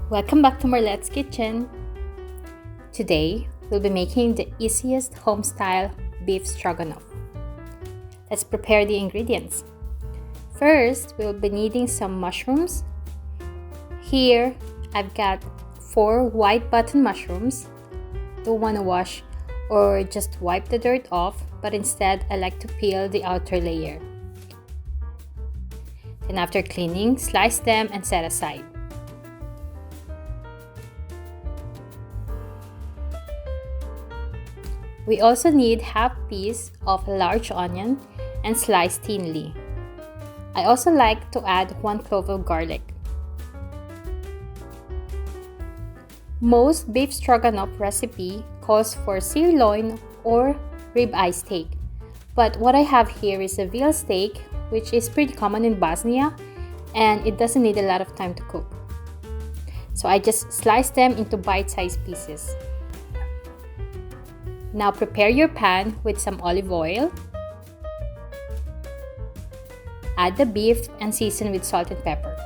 Welcome back to Marlette's Kitchen. Today, we'll be making the easiest home-style beef stroganoff. Let's prepare the ingredients. First, we'll be needing some mushrooms. Here, I've got 4 white button mushrooms. Don't want to wash or just wipe the dirt off, but instead I like to peel the outer layer. Then after cleaning, slice them and set aside. We also need half piece of a large onion and sliced thinly. I also like to add 1 clove of garlic. Most beef stroganoff recipe calls for sirloin or ribeye steak, but what I have here is a veal steak, which is pretty common in Bosnia and it doesn't need a lot of time to cook. So I just slice them into bite-sized pieces. Now prepare your pan with some olive oil. Add the beef and season with salt and pepper.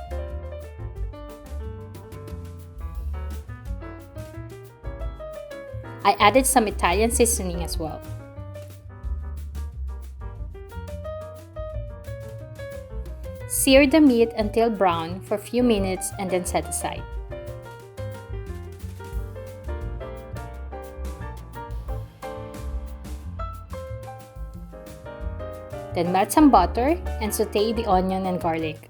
I added some Italian seasoning as well. Sear the meat until brown for a few minutes and then set aside. Then melt some butter and saute the onion and garlic.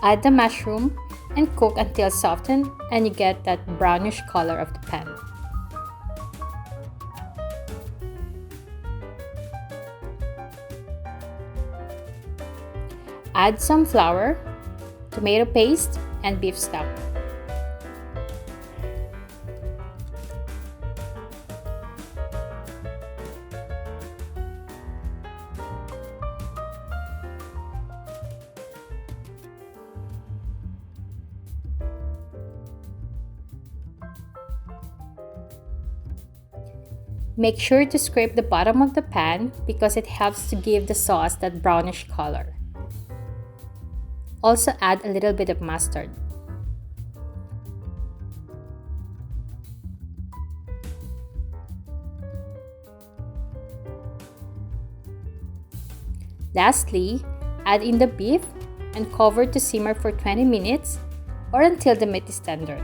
Add the mushroom and cook until softened and you get that brownish color of the pan. Add some flour, tomato paste, and beef stock. Make sure to scrape the bottom of the pan because it helps to give the sauce that brownish color. Also add a little bit of mustard. Lastly, add in the beef and cover to simmer for 20 minutes or until the meat is tender.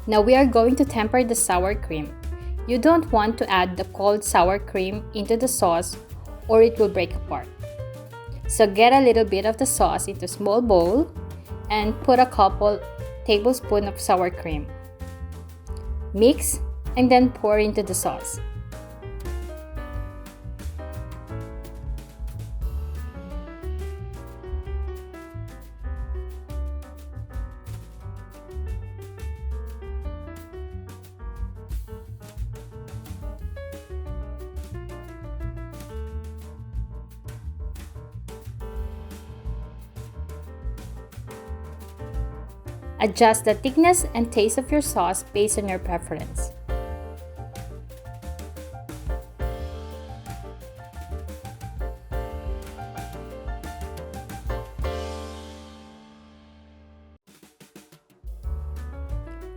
Now we are going to temper the sour cream. You don't want to add the cold sour cream into the sauce or it will break apart. So get a little bit of the sauce into a small bowl and put a couple tablespoons of sour cream. Mix and then pour into the sauce. Adjust the thickness and taste of your sauce based on your preference.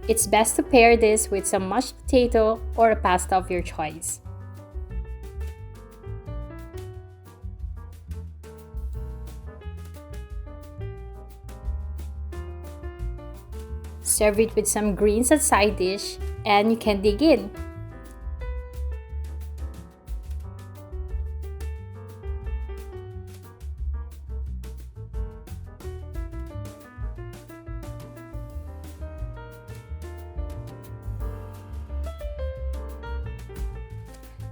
It's best to pair this with some mashed potato or a pasta of your choice. Serve it with some greens as side dish and you can dig in.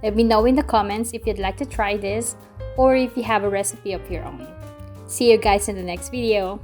Let me know in the comments if you'd like to try this or if you have a recipe of your own. See you guys in the next video.